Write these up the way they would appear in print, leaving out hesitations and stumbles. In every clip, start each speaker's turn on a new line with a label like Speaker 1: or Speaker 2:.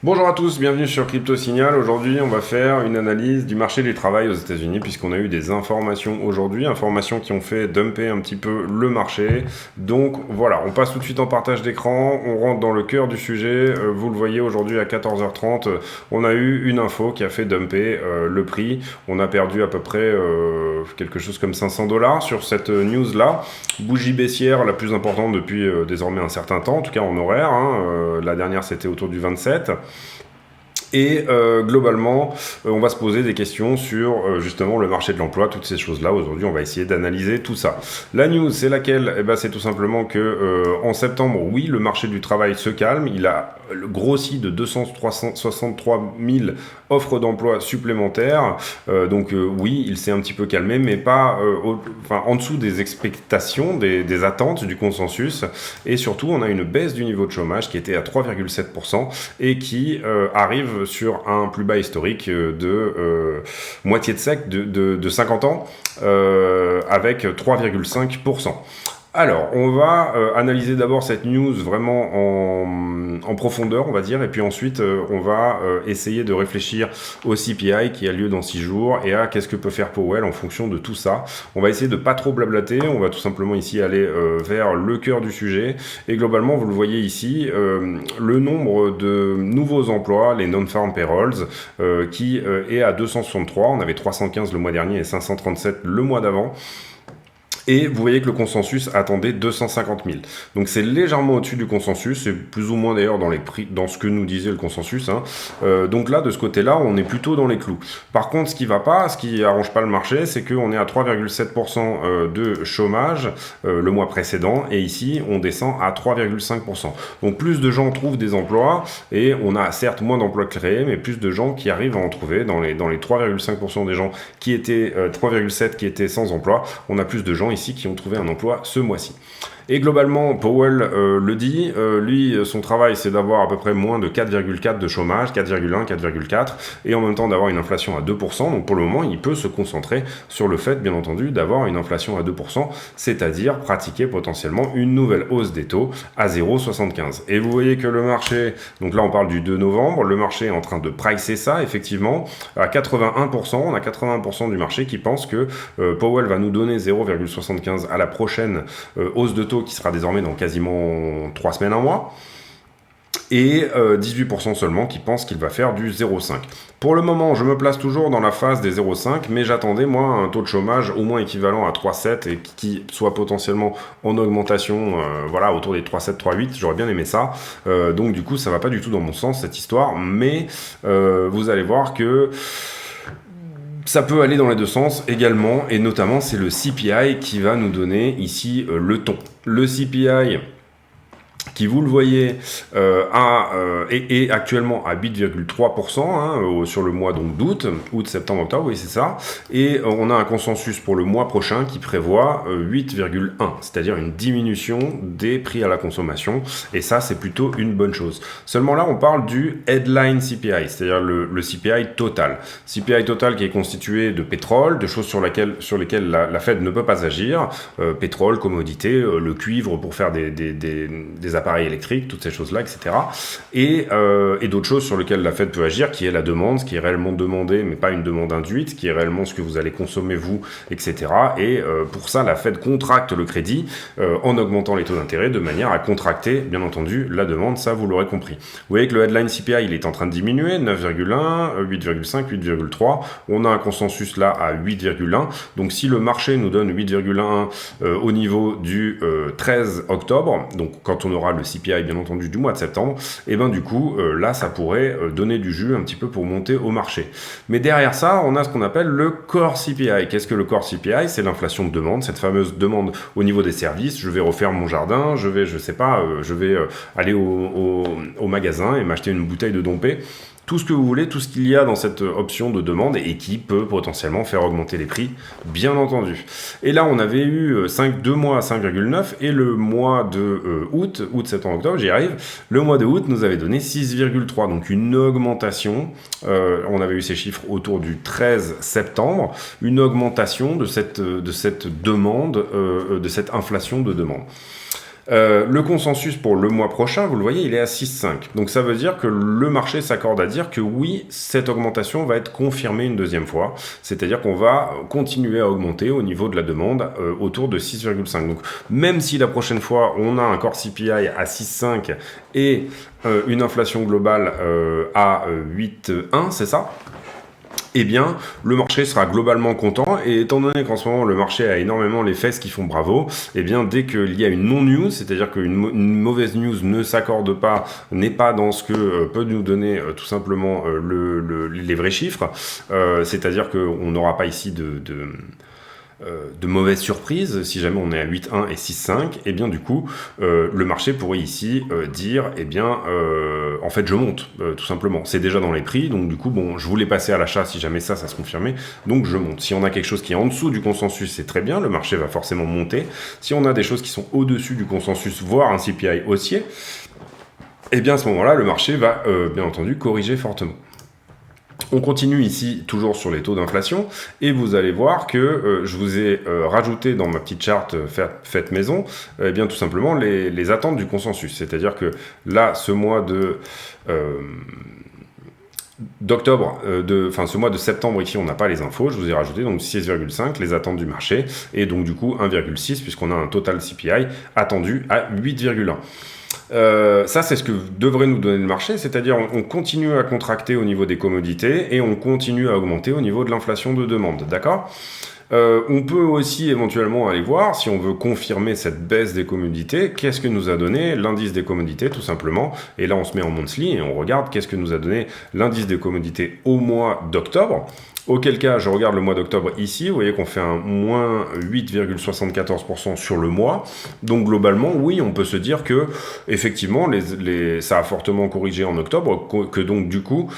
Speaker 1: Bonjour à tous, bienvenue sur Crypto Signal. Aujourd'hui, on va faire une analyse du marché du travail aux États-Unis puisqu'on a eu des informations aujourd'hui, informations qui ont fait dumper un petit peu le marché. Donc voilà, on passe tout de suite en partage d'écran, on rentre dans le cœur du sujet. Vous le voyez aujourd'hui à 14h30, on a eu une info qui a fait dumper le prix. On a perdu à peu près quelque chose comme $500 sur cette news-là. Bougie baissière la plus importante depuis désormais un certain temps, en tout cas en horaire. La dernière, c'était autour du 27. Et globalement, on va se poser des questions sur justement le marché de l'emploi, toutes ces choses-là. Aujourd'hui, on va essayer d'analyser tout ça. La news, c'est laquelle? C'est tout simplement que en septembre, oui, le marché du travail se calme. Il a grossi de 263 000 offres d'emploi supplémentaires. Donc oui, il s'est un petit peu calmé, mais pas en dessous des expectations, des attentes, du consensus. Et surtout, on a une baisse du niveau de chômage qui était à 3,7% et qui arrive sur un plus bas historique de moitié de siècle, de 50 ans, avec 3,5%. Alors, on va analyser d'abord cette news vraiment en profondeur, on va dire, et puis ensuite, on va essayer de réfléchir au CPI qui a lieu dans 6 jours et à qu'est-ce que peut faire Powell en fonction de tout ça. On va essayer de pas trop blablater, on va tout simplement ici aller vers le cœur du sujet, et globalement, vous le voyez ici, le nombre de nouveaux emplois, les non-farm payrolls, qui est à 263, on avait 315 le mois dernier et 537 le mois d'avant. Et vous voyez que le consensus attendait 250 000. Donc c'est légèrement au-dessus du consensus, c'est plus ou moins d'ailleurs dans les prix, dans ce que nous disait le consensus. Donc là, de ce côté-là, on est plutôt dans les clous. Par contre, ce qui va pas, ce qui arrange pas le marché, c'est qu'on est à 3,7% de chômage le mois précédent, et ici, on descend à 3,5%. Donc plus de gens trouvent des emplois, et on a certes moins d'emplois créés, mais plus de gens qui arrivent à en trouver. Dans les 3,5% des gens qui étaient 3,7 qui étaient sans emploi, on a plus de gens ici qui ont trouvé un emploi ce mois-ci. Et globalement, Powell le dit, lui, son travail, c'est d'avoir à peu près moins de 4,4 de chômage, 4,1, 4,4, et en même temps d'avoir une inflation à 2%. Donc pour le moment, il peut se concentrer sur le fait, bien entendu, d'avoir une inflation à 2%, c'est-à-dire pratiquer potentiellement une nouvelle hausse des taux à 0,75. Et vous voyez que le marché, donc là on parle du 2 novembre, le marché est en train de pricer ça, effectivement, à 81%. On a 81% du marché qui pense que Powell va nous donner 0,75 à la prochaine hausse de taux qui sera désormais dans quasiment 3 semaines, un mois, et 18% seulement qui pensent qu'il va faire du 0,5. Pour le moment, je me place toujours dans la phase des 0,5, mais j'attendais, moi, un taux de chômage au moins équivalent à 3,7 et qui soit potentiellement en augmentation, autour des 3,7, 3,8, j'aurais bien aimé ça. Donc du coup, ça va pas du tout dans mon sens, cette histoire, mais vous allez voir que ça peut aller dans les deux sens également, et notamment c'est le CPI qui va nous donner ici le ton. Le CPI qui, vous le voyez, est actuellement à 8,3% sur le mois d'août, septembre, octobre, oui c'est ça, et on a un consensus pour le mois prochain qui prévoit 8,1, c'est-à-dire une diminution des prix à la consommation, et ça c'est plutôt une bonne chose. Seulement là on parle du headline CPI, c'est-à-dire le CPI total. CPI total qui est constitué de pétrole, de choses sur lesquelles la Fed ne peut pas agir, pétrole, commodité, le cuivre pour faire des appareils électriques, toutes ces choses-là, etc. Et d'autres choses sur lesquelles la Fed peut agir, qui est la demande, ce qui est réellement demandé, mais pas une demande induite, ce qui est réellement ce que vous allez consommer vous, etc. Et pour ça, la Fed contracte le crédit en augmentant les taux d'intérêt de manière à contracter, bien entendu, la demande, ça vous l'aurez compris. Vous voyez que le headline CPI, il est en train de diminuer, 9,1, 8,5, 8,3. On a un consensus là à 8,1. Donc si le marché nous donne 8,1 au niveau du 13 octobre, donc quand on aura le CPI bien entendu du mois de septembre, et ben du coup là ça pourrait donner du jus un petit peu pour monter au marché. Mais derrière ça on a ce qu'on appelle le core CPI. Qu'est-ce que le core CPI? C'est l'inflation de demande, cette fameuse demande au niveau des services. Je vais refaire mon jardin, je vais aller au magasin et m'acheter une bouteille de Dompé. tout ce que vous voulez, tout ce qu'il y a dans cette option de demande et qui peut potentiellement faire augmenter les prix, bien entendu. Et là, on avait eu 2 mois à 5,9 et le mois de août, septembre, octobre, j'y arrive, le mois de août nous avait donné 6,3, donc une augmentation, on avait eu ces chiffres autour du 13 septembre, une augmentation de cette demande, de cette inflation de demande. Le consensus pour le mois prochain, vous le voyez, il est à 6,5. Donc ça veut dire que le marché s'accorde à dire que oui, cette augmentation va être confirmée une deuxième fois. C'est-à-dire qu'on va continuer à augmenter au niveau de la demande autour de 6,5. Donc même si la prochaine fois, on a un core CPI à 6,5 et une inflation globale à 8,1, c'est ça ? Eh bien, le marché sera globalement content, et étant donné qu'en ce moment, le marché a énormément les fesses qui font bravo, eh bien, dès qu'il y a une non-news, c'est-à-dire qu'une mauvaise news ne s'accorde pas, n'est pas dans ce que peut nous donner tout simplement les vrais chiffres, c'est-à-dire qu'on n'aura pas ici de mauvaises surprises, si jamais on est à 8,1 et 6,5, et bien du coup, le marché pourrait ici dire, eh bien, en fait, je monte, tout simplement. C'est déjà dans les prix, donc du coup, bon, je voulais passer à l'achat si jamais ça se confirmait, donc je monte. Si on a quelque chose qui est en dessous du consensus, c'est très bien, le marché va forcément monter. Si on a des choses qui sont au-dessus du consensus, voire un CPI haussier, eh bien, à ce moment-là, le marché va, bien entendu, corriger fortement. On continue ici toujours sur les taux d'inflation et vous allez voir que je vous ai rajouté dans ma petite charte faite maison, eh bien tout simplement les attentes du consensus. C'est-à-dire que là, ce mois d'octobre, ce mois de septembre ici, on n'a pas les infos, je vous ai rajouté donc 6,5 les attentes du marché et donc du coup 1,6 puisqu'on a un total CPI attendu à 8,1. Ça, c'est ce que devrait nous donner le marché, c'est-à-dire on continue à contracter au niveau des commodités et on continue à augmenter au niveau de l'inflation de demande, d'accord ? On peut aussi éventuellement aller voir, si on veut confirmer cette baisse des commodités, qu'est-ce que nous a donné l'indice des commodités tout simplement, et là on se met en monthly et on regarde qu'est-ce que nous a donné l'indice des commodités au mois d'octobre. Auquel cas, je regarde le mois d'octobre ici, vous voyez qu'on fait un moins 8,74% sur le mois. Donc globalement, oui, on peut se dire que effectivement, ça a fortement corrigé en octobre, que donc du coup,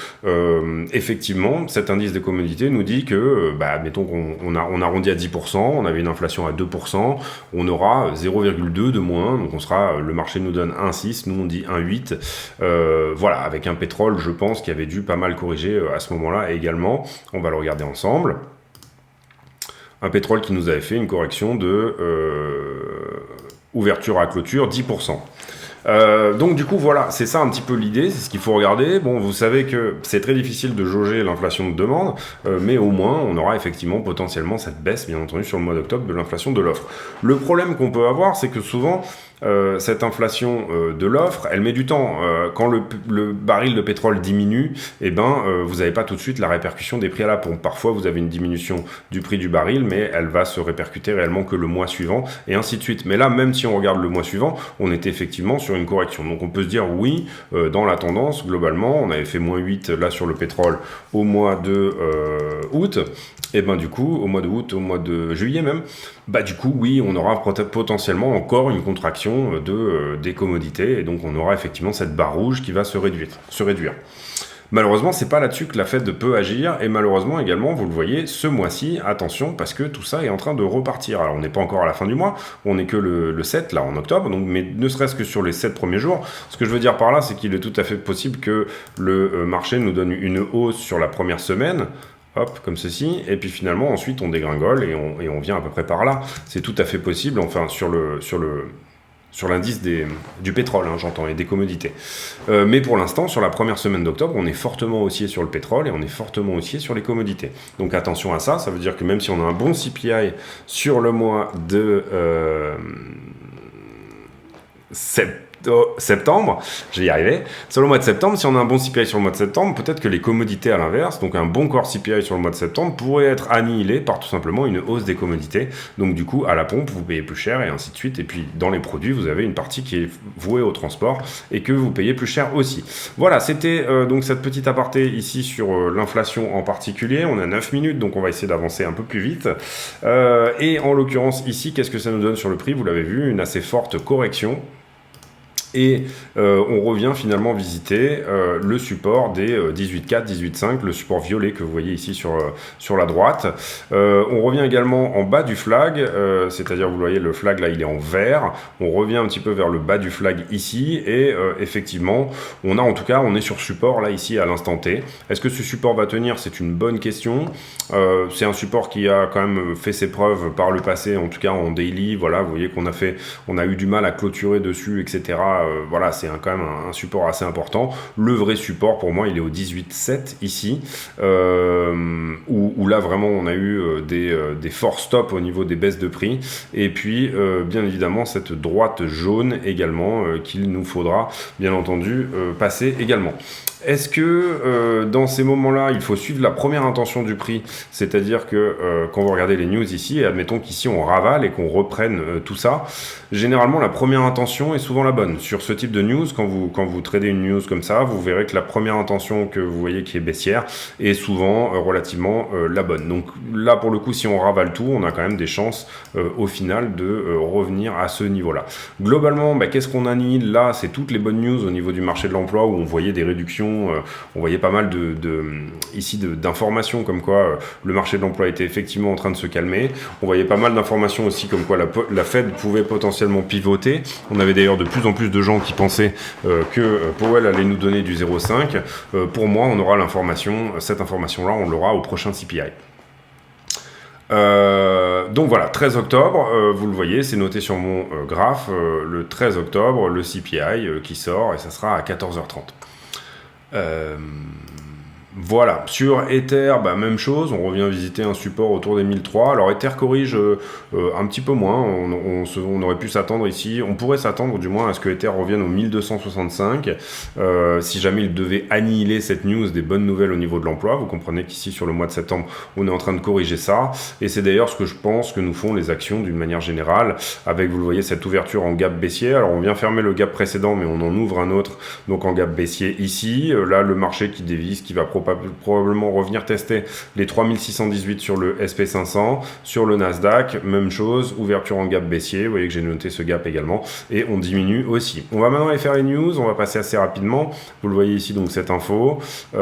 Speaker 1: effectivement, cet indice des commodités nous dit que, mettons qu'on arrondit à 10%, on avait une inflation à 2%, on aura 0,2 de moins, donc le marché nous donne 1,6, nous on dit 1,8. Voilà, avec un pétrole, je pense, qui avait dû pas mal corriger à ce moment-là également. On va le regarder ensemble. Un pétrole qui nous avait fait une correction de ouverture à clôture 10%. Donc du coup voilà, c'est ça un petit peu l'idée, c'est ce qu'il faut regarder. Bon, vous savez que c'est très difficile de jauger l'inflation de demande, mais au moins on aura effectivement potentiellement cette baisse, bien entendu, sur le mois d'octobre de l'inflation de l'offre. Le problème qu'on peut avoir, c'est que souvent cette inflation de l'offre, elle met du temps. Quand le baril de pétrole diminue, vous n'avez pas tout de suite la répercussion des prix à la pompe. Parfois, vous avez une diminution du prix du baril, mais elle va se répercuter réellement que le mois suivant, et ainsi de suite. Mais là, même si on regarde le mois suivant, on est effectivement sur une correction. Donc on peut se dire, oui, dans la tendance, globalement, on avait fait moins 8 là sur le pétrole au mois de août, et du coup, au mois de août, au mois de juillet même, du coup, oui, on aura potentiellement encore une contraction des commodités, et donc on aura effectivement cette barre rouge qui va se réduire. Malheureusement, c'est pas là-dessus que la Fed peut agir, et malheureusement également, vous le voyez, ce mois-ci, attention, parce que tout ça est en train de repartir. Alors on n'est pas encore à la fin du mois, on n'est que le 7, là, en octobre, donc, mais ne serait-ce que sur les 7 premiers jours, ce que je veux dire par là, c'est qu'il est tout à fait possible que le marché nous donne une hausse sur la première semaine, hop, comme ceci, et puis finalement, ensuite, on dégringole, et on vient à peu près par là. C'est tout à fait possible, enfin, sur l'indice du pétrole, j'entends, et des commodités. Mais pour l'instant, sur la première semaine d'octobre, on est fortement haussier sur le pétrole et on est fortement haussier sur les commodités. Donc attention à ça, ça veut dire que même si on a un bon CPI sur le mois de septembre, je vais y arriver, sur le mois de septembre, si on a un bon CPI sur le mois de septembre, peut-être que les commodités à l'inverse, donc un bon core CPI sur le mois de septembre, pourrait être annihilé par tout simplement une hausse des commodités. Donc du coup, à la pompe, vous payez plus cher et ainsi de suite. Et puis dans les produits, vous avez une partie qui est vouée au transport et que vous payez plus cher aussi. Voilà, c'était donc cette petite aparté ici sur l'inflation en particulier. On a 9 minutes, donc on va essayer d'avancer un peu plus vite. Et en l'occurrence ici, qu'est-ce que ça nous donne sur le prix ? Vous l'avez vu, une assez forte correction. Et on revient finalement visiter le support des 18.4, 18.5, le support violet que vous voyez ici sur la droite. On revient également en bas du flag, c'est-à-dire vous voyez le flag là il est en vert. On revient un petit peu vers le bas du flag ici et effectivement on est sur support là ici à l'instant T. Est-ce que ce support va tenir? C'est une bonne question. C'est un support qui a quand même fait ses preuves par le passé, en tout cas en daily. Voilà, vous voyez on a eu du mal à clôturer dessus, etc. Voilà, c'est quand même un support assez important. Le vrai support pour moi il est au 18.7 ici où là vraiment on a eu des forts stops au niveau des baisses de prix et puis bien évidemment cette droite jaune également qu'il nous faudra bien entendu passer également. Est-ce que dans ces moments-là, il faut suivre la première intention du prix, c'est-à-dire que quand vous regardez les news ici, et admettons qu'ici on ravale et qu'on reprenne tout ça, généralement la première intention est souvent la bonne. Sur ce type de news, quand vous tradez une news comme ça, vous verrez que la première intention que vous voyez qui est baissière est souvent relativement la bonne. Donc là pour le coup, si on ravale tout, on a quand même des chances au final de revenir à ce niveau-là. Globalement, qu'est-ce qu'on annihile là? C'est toutes les bonnes news au niveau du marché de l'emploi où on voyait des réductions. On voyait pas mal d'informations comme quoi le marché de l'emploi était effectivement en train de se calmer. On voyait pas mal d'informations aussi comme quoi la Fed pouvait potentiellement pivoter. On avait d'ailleurs de plus en plus de gens qui pensaient que Powell allait nous donner du 0,5. Pour moi, on aura cette information-là, on l'aura au prochain CPI. Donc voilà, 13 octobre, vous le voyez, c'est noté sur mon graphe, le 13 octobre, le CPI qui sort et ça sera à 14h30. Voilà, sur Ether, même chose, on revient visiter un support autour des 1003. Alors Ether corrige un petit peu moins, on aurait pu s'attendre ici, on pourrait s'attendre du moins à ce que Ether revienne aux 1265, si jamais il devait annihiler cette news des bonnes nouvelles au niveau de l'emploi. Vous comprenez qu'ici sur le mois de septembre, on est en train de corriger ça, et c'est d'ailleurs ce que je pense que nous font les actions d'une manière générale, avec, vous le voyez, cette ouverture en gap baissier. Alors on vient fermer le gap précédent, mais on en ouvre un autre, donc en gap baissier ici. Là, le marché qui dévisse, qui va probablement revenir tester les 3618 sur le SP500, sur le Nasdaq, même chose, ouverture en gap baissier, vous voyez que j'ai noté ce gap également, et on diminue aussi. On va maintenant aller faire les news, on va passer assez rapidement, vous le voyez ici donc cette info, la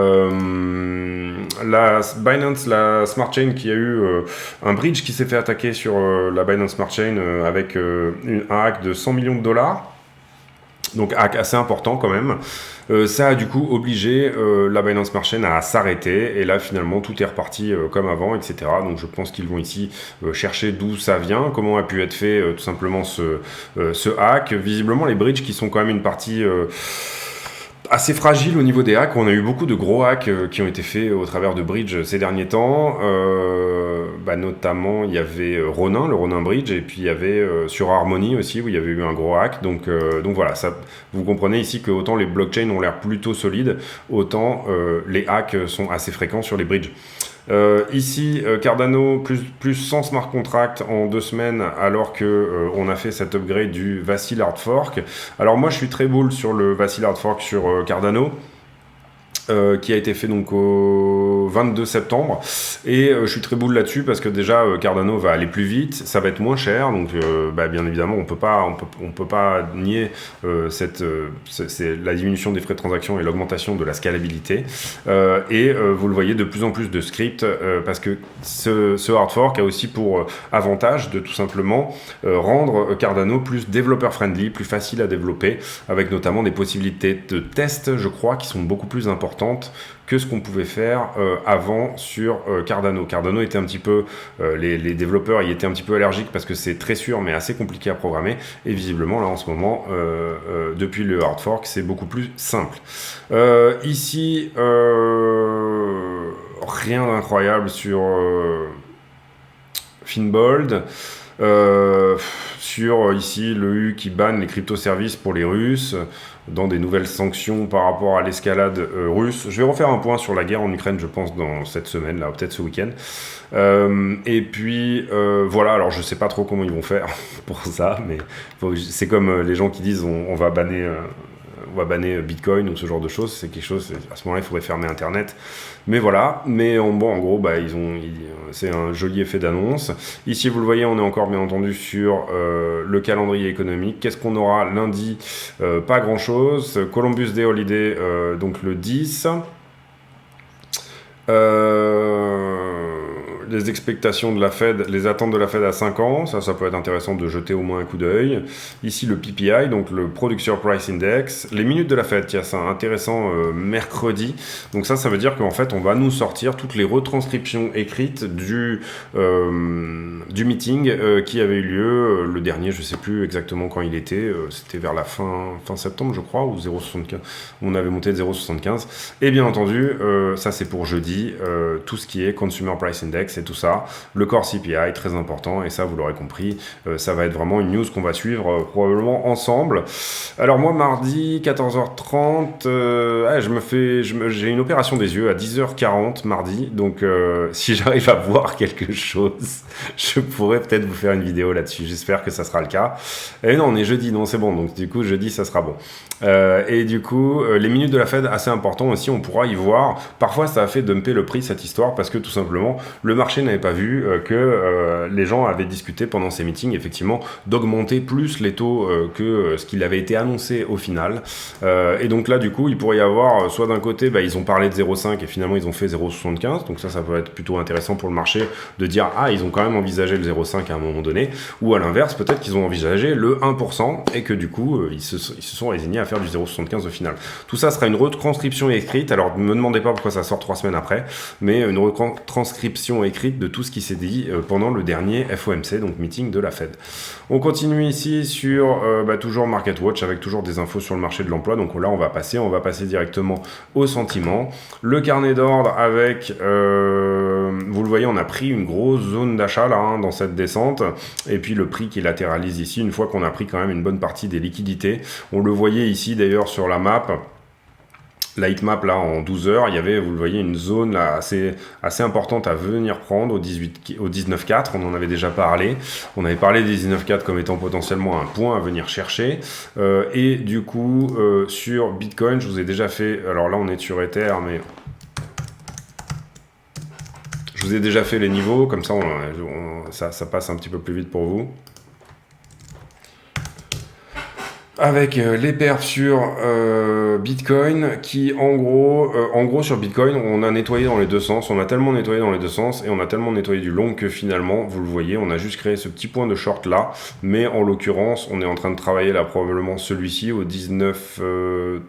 Speaker 1: Binance, la Smart Chain qui a eu un bridge qui s'est fait attaquer sur la Binance Smart Chain avec un hack de 100 millions de dollars. Donc hack assez important quand même. Ça a du coup obligé la Binance Smart Chain à s'arrêter et là finalement tout est reparti comme avant, etc. Donc je pense qu'ils vont ici chercher d'où ça vient, comment a pu être fait tout simplement ce hack. Visiblement les bridges qui sont quand même une partie assez fragile au niveau des hacks. On a eu beaucoup de gros hacks qui ont été faits au travers de Bridge ces derniers temps. Notamment, il y avait Ronin, le Ronin Bridge, et puis il y avait sur Harmony aussi, où il y avait eu un gros hack. Donc voilà, ça, vous comprenez ici que autant les blockchains ont l'air plutôt solides, autant les hacks sont assez fréquents sur les bridges. Ici, Cardano plus 100 smart contracts en 2 semaines, alors que on a fait cet upgrade du Vacil Hard Fork. Alors moi, je suis très bull sur le Vacil Hard Fork sur Cardano. Qui a été fait donc au 22 septembre et je suis très boule là-dessus parce que déjà Cardano va aller plus vite, ça va être moins cher, donc bien évidemment on peut pas nier c'est la diminution des frais de transaction et l'augmentation de la scalabilité et vous le voyez, de plus en plus de scripts parce que ce hard fork a aussi pour avantage de tout simplement rendre Cardano plus développeur friendly, plus facile à développer, avec notamment des possibilités de test, je crois, qui sont beaucoup plus importantes que ce qu'on pouvait faire avant sur Cardano. Cardano était un petit peu, les développeurs y étaient un petit peu allergiques parce que c'est très sûr mais assez compliqué à programmer, et visiblement là en ce moment, depuis le hard fork, c'est beaucoup plus simple. Ici, rien d'incroyable sur Finbold. Sur ici le U qui banne les crypto-services pour les Russes dans des nouvelles sanctions par rapport à l'escalade russe. Je vais refaire un point sur la guerre en Ukraine, je pense, dans cette semaine, là, peut-être ce week-end. Et puis, voilà, alors je sais pas trop comment ils vont faire pour ça, mais c'est comme les gens qui disent on va banner va banner Bitcoin ou ce genre de choses. C'est quelque chose, à ce moment-là, il faudrait fermer Internet. Mais voilà, mais en gros, c'est un joli effet d'annonce. Ici, vous le voyez, on est encore bien entendu sur le calendrier économique. Qu'est-ce qu'on aura lundi? Pas grand-chose. Columbus Day Holiday, donc le 10. Les expectations de la Fed, les attentes de la Fed à 5 ans, ça peut être intéressant de jeter au moins un coup d'œil. Ici le PPI, donc le Producer Price Index, les minutes de la Fed, tiens, c'est intéressant, mercredi. Donc ça veut dire qu'en fait on va nous sortir toutes les retranscriptions écrites du meeting qui avait eu lieu, le dernier, je sais plus exactement quand il était, c'était vers la fin septembre je crois, ou 0,75, on avait monté de 0,75. Et bien entendu, ça c'est pour jeudi, tout ce qui est Consumer Price Index, et tout ça, le core CPI, très important, et ça vous l'aurez compris, ça va être vraiment une news qu'on va suivre probablement ensemble. Alors moi mardi 14h30, j'ai une opération des yeux à 10h40 mardi, donc si j'arrive à voir quelque chose, je pourrais peut-être vous faire une vidéo là-dessus, j'espère que ça sera le cas. Et non, on est jeudi, non c'est bon, donc du coup jeudi ça sera bon. Et du coup, les minutes de la Fed, assez important aussi, on pourra y voir. Parfois, ça a fait dumper le prix, cette histoire, parce que tout simplement, le marché n'avait pas vu que les gens avaient discuté pendant ces meetings, effectivement, d'augmenter plus les taux que ce qu'il avait été annoncé au final. Et donc là, du coup, il pourrait y avoir, soit d'un côté, ils ont parlé de 0,5 et finalement, ils ont fait 0,75. Donc ça peut être plutôt intéressant pour le marché de dire, ils ont quand même envisagé le 0,5 à un moment donné. Ou à l'inverse, peut-être qu'ils ont envisagé le 1% et que du coup, ils se sont résignés à faire du 0,75 au final. Tout ça sera une retranscription écrite, alors ne me demandez pas pourquoi ça sort 3 semaines après, mais une retranscription écrite de tout ce qui s'est dit pendant le dernier FOMC, donc meeting de la Fed. On continue ici sur toujours Market Watch avec toujours des infos sur le marché de l'emploi, donc là on va passer directement au sentiment. Le carnet d'ordre avec, vous le voyez, on a pris une grosse zone d'achat là dans cette descente, et puis le prix qui latéralise ici, une fois qu'on a pris quand même une bonne partie des liquidités. On le voyait ici d'ailleurs sur la map, la heatmap là en 12 heures, il y avait, vous le voyez, une zone là assez importante à venir prendre au 19,4, on en avait déjà parlé. On avait parlé des 19,4 comme étant potentiellement un point à venir chercher. Et du coup, sur Bitcoin, je vous ai déjà fait, alors là on est sur Ether, mais je vous ai déjà fait les niveaux, comme ça ça passe un petit peu plus vite pour vous. Avec les perfs sur Bitcoin qui en gros sur Bitcoin on a nettoyé dans les deux sens, on a tellement nettoyé dans les deux sens et on a tellement nettoyé du long que finalement vous le voyez, on a juste créé ce petit point de short là, mais en l'occurrence on est en train de travailler là probablement celui-ci au 19,3,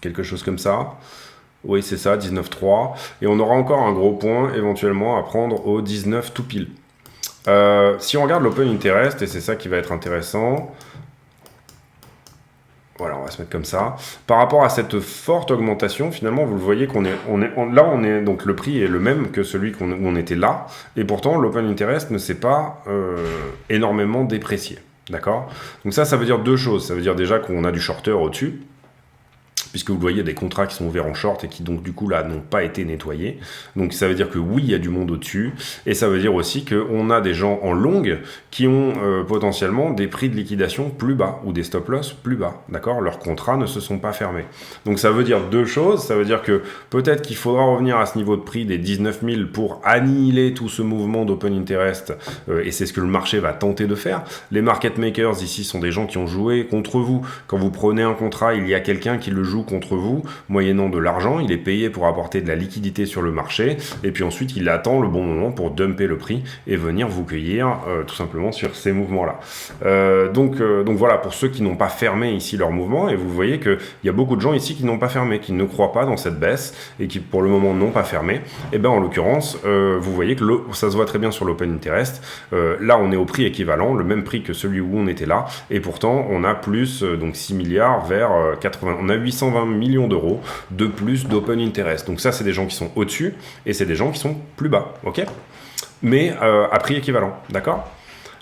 Speaker 1: quelque chose comme ça. Oui c'est ça, 19,3, et on aura encore un gros point éventuellement à prendre au 19 tout pile. Si on regarde l'Open Interest, et c'est ça qui va être intéressant, voilà, on va se mettre comme ça. Par rapport à cette forte augmentation, finalement, vous le voyez qu'on est, donc le prix est le même que celui où on était là, et pourtant l'Open Interest ne s'est pas énormément déprécié, d'accord? Donc ça veut dire deux choses. Ça veut dire déjà qu'on a du shorter au-dessus, puisque vous voyez des contrats qui sont ouverts en short et qui donc du coup là n'ont pas été nettoyés. Donc ça veut dire que oui, il y a du monde au-dessus, et ça veut dire aussi qu'on a des gens en longue qui ont potentiellement des prix de liquidation plus bas ou des stop-loss plus bas, d'accord? Leurs contrats ne se sont pas fermés. Donc ça veut dire deux choses, ça veut dire que peut-être qu'il faudra revenir à ce niveau de prix des 19 000 pour annihiler tout ce mouvement d'open interest, et c'est ce que le marché va tenter de faire. Les market makers ici sont des gens qui ont joué contre vous. Quand vous prenez un contrat, il y a quelqu'un qui le joue contre vous, moyennant de l'argent, il est payé pour apporter de la liquidité sur le marché, et puis ensuite il attend le bon moment pour dumper le prix et venir vous cueillir tout simplement sur ces mouvements-là. Donc voilà, pour ceux qui n'ont pas fermé ici leur mouvement, et vous voyez qu'il y a beaucoup de gens ici qui n'ont pas fermé, qui ne croient pas dans cette baisse, et qui pour le moment n'ont pas fermé, et bien en l'occurrence, vous voyez que ça se voit très bien sur l'Open Interest, là on est au prix équivalent, le même prix que celui où on était là, et pourtant on a plus, donc 6 milliards vers 80, on a 820 millions d'euros de plus d'open interest. Donc ça, c'est des gens qui sont au-dessus et c'est des gens qui sont plus bas, ok? Mais à prix équivalent, d'accord?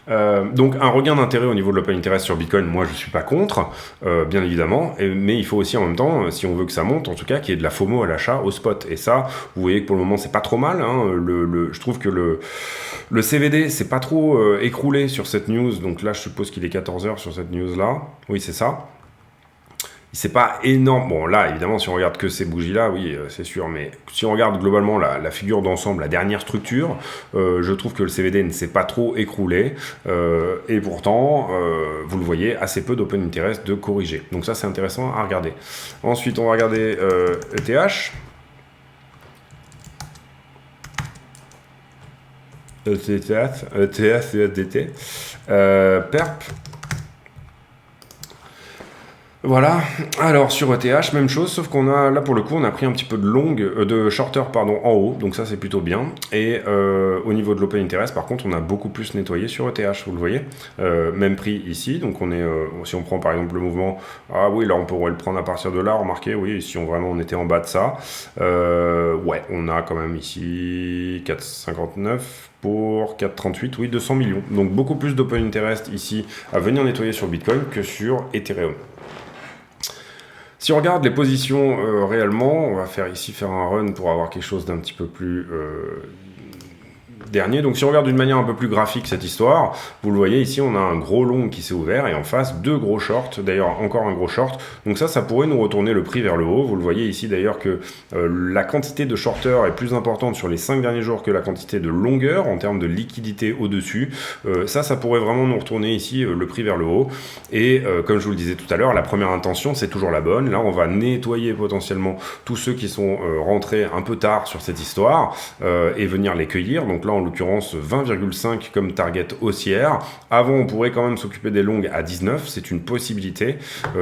Speaker 1: Donc un regain d'intérêt au niveau de l'open interest sur Bitcoin, moi je suis pas contre, bien évidemment, mais il faut aussi en même temps, si on veut que ça monte, en tout cas qu'il y ait de la FOMO à l'achat au spot. Et ça, vous voyez que pour le moment c'est pas trop mal, hein. Je trouve que le CVD c'est pas trop écroulé sur cette news, donc là je suppose qu'il est 14h sur cette news là, oui c'est ça. c'est pas énorme. Bon, là, évidemment, si on regarde que ces bougies-là, oui, c'est sûr. Mais si on regarde globalement la figure d'ensemble, la dernière structure, je trouve que le CVD ne s'est pas trop écroulé. Et pourtant, vous le voyez, assez peu d'open interest de corriger. Donc ça, c'est intéressant à regarder. Ensuite, on va regarder ETH. ETH, USDT. PERP. Voilà, alors sur ETH, même chose, sauf qu'on a, là pour le coup, on a pris un petit peu de shorter pardon, en haut, donc ça c'est plutôt bien. Et au niveau de l'open interest, par contre, on a beaucoup plus nettoyé sur ETH, vous le voyez. Même prix ici, donc on est, si on prend par exemple le mouvement, ah oui, là on pourrait le prendre à partir de là, remarquez, oui, si on était en bas de ça, ouais, on a quand même ici 4,59 pour 4,38, oui, 200 millions. Donc beaucoup plus d'open interest ici à venir nettoyer sur Bitcoin que sur Ethereum. Si on regarde les positions réellement, on va faire un run pour avoir quelque chose d'un petit peu plus dernier. Donc si on regarde d'une manière un peu plus graphique cette histoire, vous le voyez ici, on a un gros long qui s'est ouvert et en face deux gros shorts, d'ailleurs encore un gros short. Donc ça pourrait nous retourner le prix vers le haut. Vous le voyez ici d'ailleurs que la quantité de shorters est plus importante sur les 5 derniers jours que la quantité de longueur en termes de liquidité au-dessus. Ça pourrait vraiment nous retourner ici le prix vers le haut. Et comme je vous le disais tout à l'heure, la première intention c'est toujours la bonne. Là on va nettoyer potentiellement tous ceux qui sont rentrés un peu tard sur cette histoire et venir les cueillir. Donc là en l'occurrence 20,5 comme target haussière. Avant on pourrait quand même s'occuper des longues à 19, c'est une possibilité.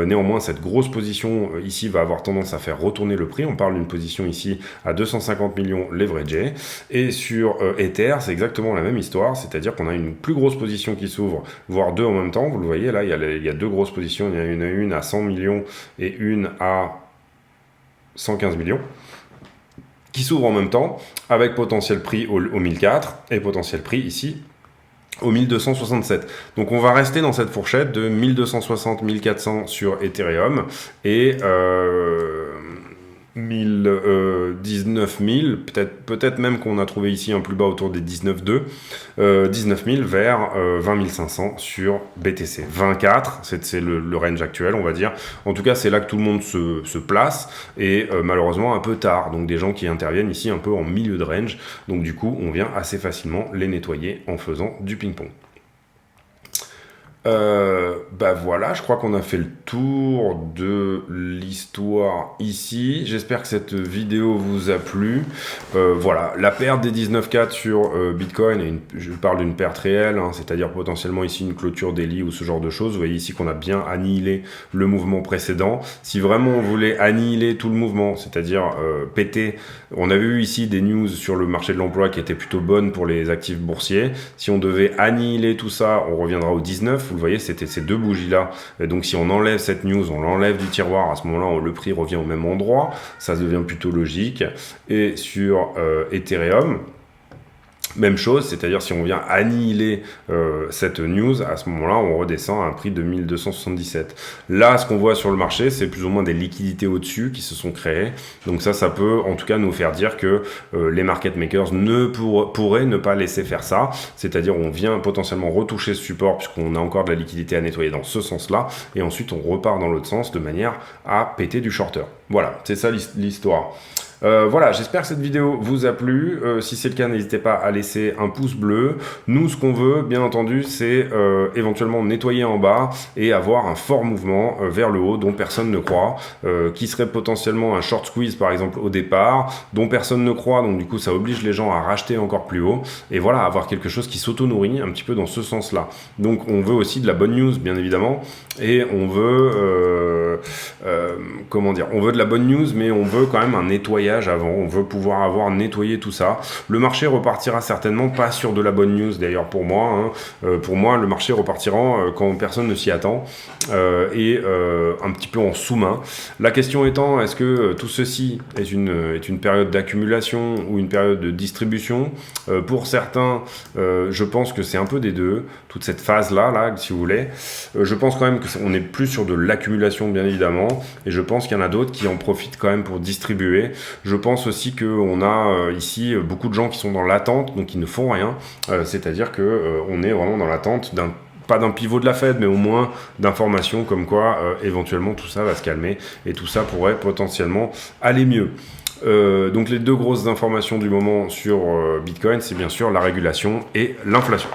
Speaker 1: Néanmoins cette grosse position ici va avoir tendance à faire retourner le prix. On parle d'une position ici à 250 millions leveragée. Et sur Ether c'est exactement la même histoire, c'est-à-dire qu'on a une plus grosse position qui s'ouvre, voire deux en même temps. Vous le voyez là, il y a deux grosses positions, il y en a une à 100 millions et une à 115 millions. Qui s'ouvre en même temps, avec potentiel prix au 1004 et potentiel prix ici au 1267. Donc on va rester dans cette fourchette de 1260-1400 sur Ethereum et 19 000, peut-être même qu'on a trouvé ici un plus bas autour des 19,2, 19 000 vers 20 500 sur BTC. 24, c'est le range actuel, on va dire. En tout cas, c'est là que tout le monde se place et malheureusement un peu tard. Donc des gens qui interviennent ici un peu en milieu de range. Donc du coup, on vient assez facilement les nettoyer en faisant du ping-pong. Voilà, je crois qu'on a fait le tour de l'histoire ici. J'espère que cette vidéo vous a plu. Voilà, la perte des 19,4 sur Bitcoin, je parle d'une perte réelle, hein, c'est-à-dire potentiellement ici une clôture daily ou ce genre de choses. Vous voyez ici qu'on a bien annihilé le mouvement précédent. Si vraiment on voulait annihiler tout le mouvement, c'est-à-dire péter, on avait eu ici des news sur le marché de l'emploi qui étaient plutôt bonnes pour les actifs boursiers. Si on devait annihiler tout ça, on reviendra au 19. Vous voyez, c'était ces deux bougies-là. Et donc, si on enlève cette news, on l'enlève du tiroir, à ce moment-là, le prix revient au même endroit. Ça devient plutôt logique. Et sur Ethereum, même chose, c'est-à-dire si on vient annihiler cette news, à ce moment-là, on redescend à un prix de 1277. Là, ce qu'on voit sur le marché, c'est plus ou moins des liquidités au-dessus qui se sont créées. Donc ça peut en tout cas nous faire dire que les market makers pourraient ne pas laisser faire ça. C'est-à-dire on vient potentiellement retoucher ce support puisqu'on a encore de la liquidité à nettoyer dans ce sens-là. Et ensuite, on repart dans l'autre sens de manière à péter du shorter. Voilà, c'est ça l'histoire. Voilà, j'espère que cette vidéo vous a plu. Si c'est le cas, n'hésitez pas à laisser un pouce bleu. Nous, ce qu'on veut, bien entendu, c'est éventuellement nettoyer en bas et avoir un fort mouvement vers le haut dont personne ne croit, qui serait potentiellement un short squeeze, par exemple, au départ, dont personne ne croit, donc du coup, ça oblige les gens à racheter encore plus haut. Et voilà, avoir quelque chose qui s'auto-nourrit un petit peu dans ce sens-là. Donc, on veut aussi de la bonne news, bien évidemment, et on veut, on veut de la bonne news, mais on veut quand même un nettoyage avant, on veut pouvoir avoir nettoyé tout ça. Le marché repartira certainement pas sur de la bonne news d'ailleurs pour moi. Pour moi, le marché repartira quand personne ne s'y attend et un petit peu en sous-main. La question étant, est-ce que tout ceci est une période d'accumulation ou une période de distribution? Pour certains, je pense que c'est un peu des deux, toute cette phase-là, si vous voulez. Je pense quand même qu'on est plus sur de l'accumulation, bien évidemment, et je pense qu'il y en a d'autres qui en profitent quand même pour distribuer. Je pense aussi qu'on a ici beaucoup de gens qui sont dans l'attente, donc qui ne font rien. C'est-à-dire qu'on est vraiment dans l'attente d'un pas d'un pivot de la Fed, mais au moins d'informations comme quoi éventuellement tout ça va se calmer et tout ça pourrait potentiellement aller mieux. Donc les deux grosses informations du moment sur Bitcoin, c'est bien sûr la régulation et l'inflation.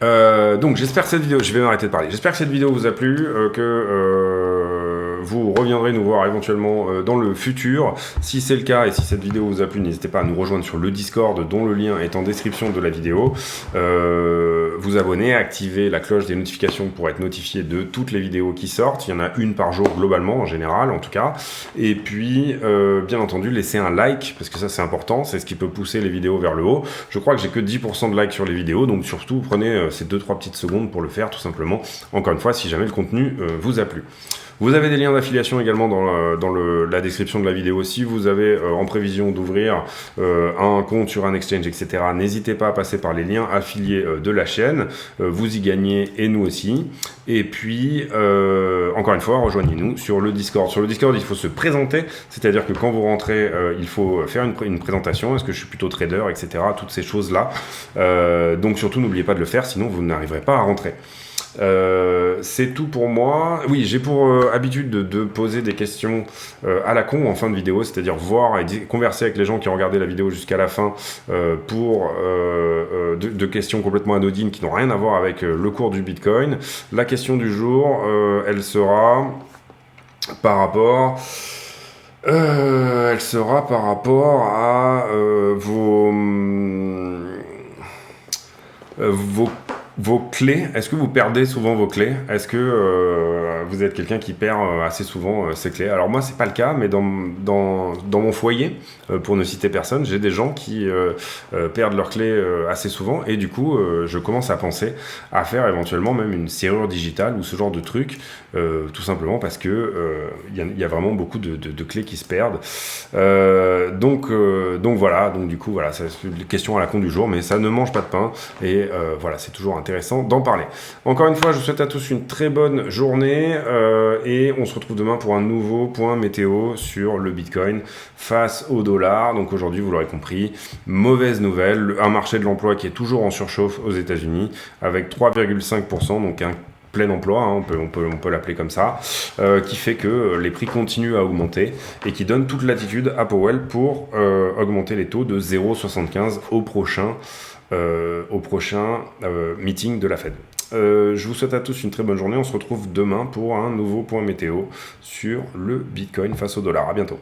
Speaker 1: Donc j'espère que cette vidéo, je vais m'arrêter de parler, j'espère que cette vidéo vous a plu, que vous reviendrez nous voir éventuellement dans le futur. Si c'est le cas et si cette vidéo vous a plu, n'hésitez pas à nous rejoindre sur le Discord dont le lien est en description de la vidéo. Vous abonner, activer la cloche des notifications pour être notifié de toutes les vidéos qui sortent. Il y en a une par jour globalement, en général en tout cas. Et puis bien entendu laisser un like, parce que ça c'est important, c'est ce qui peut pousser les vidéos vers le haut. Je crois que j'ai que 10% de likes sur les vidéos, donc surtout prenez ces 2-3 petites secondes pour le faire tout simplement. Encore une fois, si jamais le contenu vous a plu. Vous avez des liens d'affiliation également dans la description de la vidéo. Si vous avez en prévision d'ouvrir un compte sur un exchange, etc., n'hésitez pas à passer par les liens affiliés de la chaîne. Vous y gagnez et nous aussi. Et puis, encore une fois, rejoignez-nous sur le Discord. Sur le Discord, il faut se présenter, c'est-à-dire que quand vous rentrez, il faut faire une présentation. Est-ce que je suis plutôt trader, etc., toutes ces choses-là. Donc surtout, n'oubliez pas de le faire, sinon vous n'arriverez pas à rentrer. C'est tout pour moi. Oui, j'ai pour habitude de poser des questions à la con en fin de vidéo, c'est-à-dire voir et converser avec les gens qui ont regardé la vidéo jusqu'à la fin pour de questions complètement anodines qui n'ont rien à voir avec le cours du Bitcoin. La question du jour, elle sera par rapport... à vos clés. Est-ce que vous perdez souvent vos clés? Est-ce que vous êtes quelqu'un qui perd assez souvent ses clés? Alors moi, c'est pas le cas, mais dans mon foyer, pour ne citer personne, j'ai des gens qui perdent leurs clés assez souvent, et du coup, je commence à penser à faire éventuellement même une serrure digitale ou ce genre de truc, tout simplement parce que y a vraiment beaucoup de clés qui se perdent. Donc voilà, donc du coup, voilà, c'est une question à la con du jour, mais ça ne mange pas de pain, et voilà, c'est toujours intéressant d'en parler. Encore une fois, je vous souhaite à tous une très bonne journée et on se retrouve demain pour un nouveau point météo sur le Bitcoin face au dollar. Donc aujourd'hui, vous l'aurez compris, mauvaise nouvelle, un marché de l'emploi qui est toujours en surchauffe aux États-Unis avec 3,5%, donc un plein emploi, hein, on peut l'appeler comme ça, qui fait que les prix continuent à augmenter et qui donne toute l'attitude à Powell pour augmenter les taux de 0,75 au prochain meeting de la Fed. Je vous souhaite à tous une très bonne journée. On se retrouve demain pour un nouveau point météo sur le Bitcoin face au dollar. À bientôt.